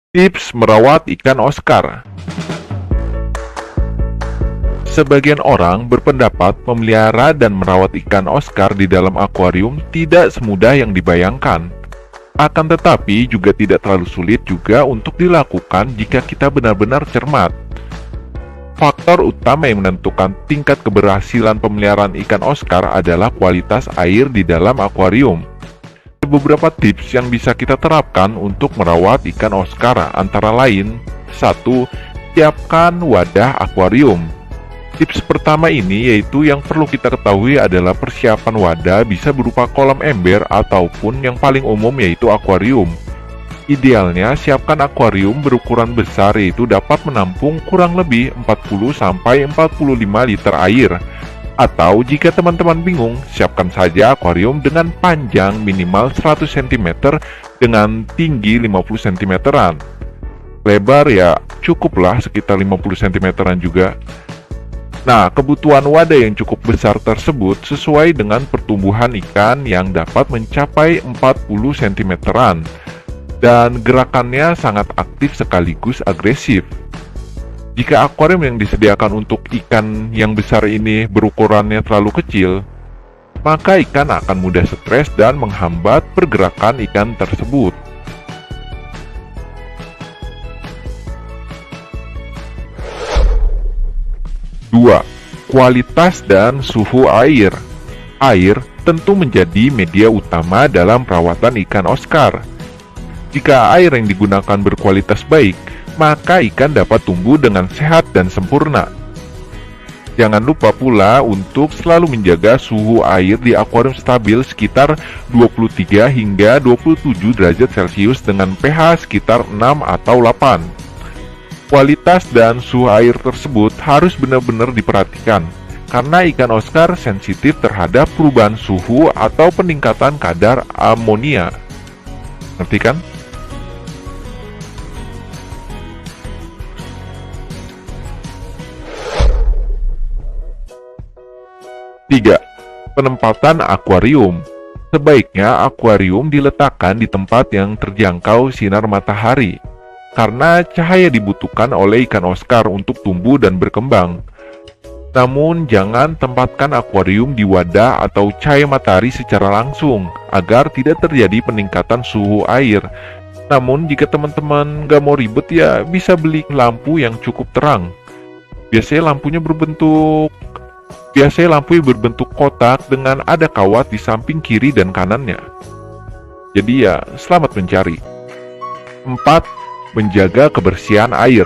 Tips merawat ikan Oscar. Sebagian orang berpendapat memelihara dan merawat ikan Oscar di dalam akuarium tidak semudah yang dibayangkan. Akan tetapi juga tidak terlalu sulit juga untuk dilakukan jika kita benar-benar cermat. Faktor utama yang menentukan tingkat keberhasilan pemeliharaan ikan Oscar adalah kualitas air di dalam akuarium. Ada beberapa tips yang bisa kita terapkan untuk merawat ikan Oscar, antara lain: 1. Siapkan wadah akuarium. Tips pertama ini yaitu yang perlu kita ketahui adalah persiapan wadah bisa berupa kolam ember ataupun yang paling umum yaitu akuarium. Idealnya siapkan akuarium berukuran besar yaitu dapat menampung kurang lebih 40-45 liter air. Atau jika teman-teman bingung, siapkan saja akuarium dengan panjang minimal 100 cm dengan tinggi 50 cm-an. Lebar ya cukuplah sekitar 50 cm-an juga. Nah, kebutuhan wadah yang cukup besar tersebut sesuai dengan pertumbuhan ikan yang dapat mencapai 40 cm-an. Dan gerakannya sangat aktif sekaligus agresif. Jika akuarium yang disediakan untuk ikan yang besar ini berukurannya terlalu kecil, maka ikan akan mudah stres dan menghambat pergerakan ikan tersebut. Dua, kualitas dan suhu air. Air tentu menjadi media utama dalam perawatan ikan Oscar. Jika air yang digunakan berkualitas baik, maka ikan dapat tumbuh dengan sehat dan sempurna. Jangan lupa pula untuk selalu menjaga suhu air di akuarium stabil sekitar 23 hingga 27 derajat Celcius dengan pH sekitar 6 atau 8. Kualitas dan suhu air tersebut harus benar-benar diperhatikan, karena ikan Oscar sensitif terhadap perubahan suhu atau peningkatan kadar amonia. Ngerti kan? 3. Penempatan akuarium. Sebaiknya akuarium diletakkan di tempat yang terjangkau sinar matahari, karena cahaya dibutuhkan oleh ikan Oscar untuk tumbuh dan berkembang. Namun, jangan tempatkan akuarium di wadah atau cahaya matahari secara langsung, agar tidak terjadi peningkatan suhu air. Namun, jika teman-teman nggak mau ribet ya, bisa beli lampu yang cukup terang. Biasanya lampunya berbentuk kotak dengan ada kawat di samping kiri dan kanannya. Jadi ya, selamat mencari. 4. Menjaga kebersihan air.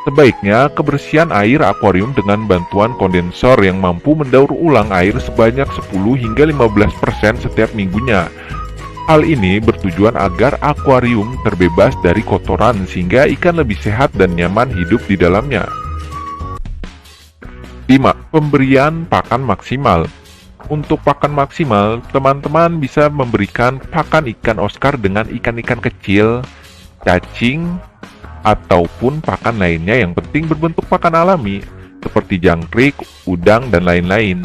Sebaiknya kebersihan air akuarium dengan bantuan kondensor yang mampu mendaur ulang air sebanyak 10 hingga 15% setiap minggunya. Hal ini bertujuan agar akuarium terbebas dari kotoran sehingga ikan lebih sehat dan nyaman hidup di dalamnya. 5. Pemberian pakan maksimal. Untuk pakan maksimal, teman-teman bisa memberikan pakan ikan Oscar dengan ikan-ikan kecil, cacing, ataupun pakan lainnya yang penting berbentuk pakan alami, seperti jangkrik, udang, dan lain-lain.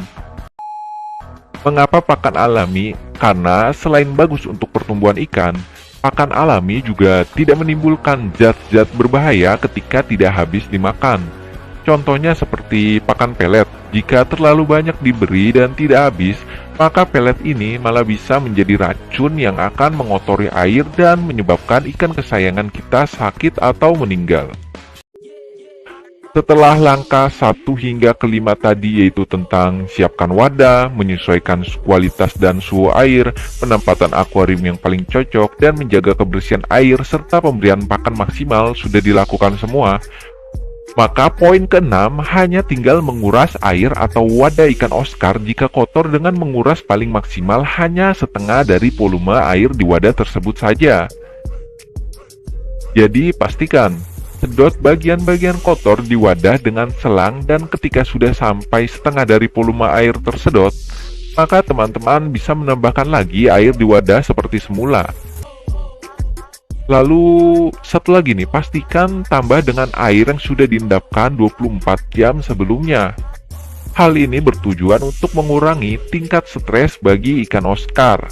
Mengapa pakan alami? Karena selain bagus untuk pertumbuhan ikan, pakan alami juga tidak menimbulkan zat-zat berbahaya ketika tidak habis dimakan. Contohnya seperti pakan pelet, jika terlalu banyak diberi dan tidak habis, maka pelet ini malah bisa menjadi racun yang akan mengotori air dan menyebabkan ikan kesayangan kita sakit atau meninggal. Setelah langkah 1 hingga ke-5 tadi, yaitu tentang siapkan wadah, menyesuaikan kualitas dan suhu air, penempatan akuarium yang paling cocok, dan menjaga kebersihan air serta pemberian pakan maksimal sudah dilakukan semua, maka poin ke-6 hanya tinggal menguras air atau wadah ikan Oscar jika kotor dengan menguras paling maksimal hanya setengah dari volume air di wadah tersebut saja. Jadi pastikan sedot bagian-bagian kotor di wadah dengan selang, dan ketika sudah sampai setengah dari volume air tersedot, maka teman-teman bisa menambahkan lagi air di wadah seperti semula. Lalu satu lagi nih, pastikan tambah dengan air yang sudah diendapkan 24 jam sebelumnya. Hal ini bertujuan untuk mengurangi tingkat stres bagi ikan Oscar.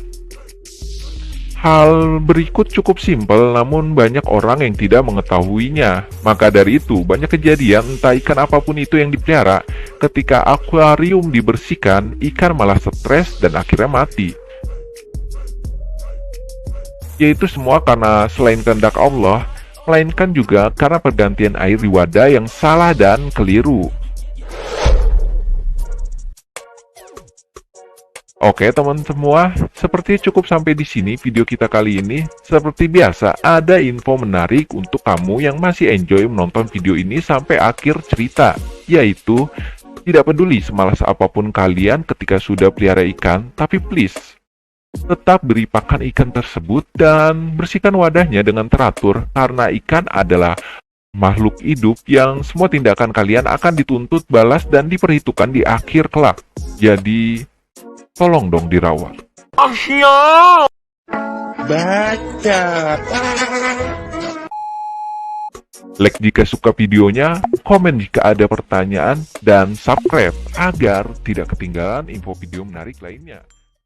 Hal berikut cukup simpel, namun banyak orang yang tidak mengetahuinya. Maka dari itu, banyak kejadian entah ikan apapun itu yang dipelihara, ketika akuarium dibersihkan, ikan malah stres dan akhirnya mati. Yaitu semua karena selain kehendak Allah, melainkan juga karena pergantian air di wadah yang salah dan keliru. Oke teman semua, seperti cukup sampai di sini video kita kali ini. Seperti biasa, ada info menarik untuk kamu yang masih enjoy menonton video ini sampai akhir cerita, yaitu tidak peduli semalas apapun kalian ketika sudah pelihara ikan, tapi please, tetap beri pakan ikan tersebut dan bersihkan wadahnya dengan teratur, karena ikan adalah makhluk hidup yang semua tindakan kalian akan dituntut balas dan diperhitungkan di akhir kelak. Jadi, tolong dong dirawat. Baca. Like jika suka videonya, komen jika ada pertanyaan, dan subscribe agar tidak ketinggalan info video menarik lainnya.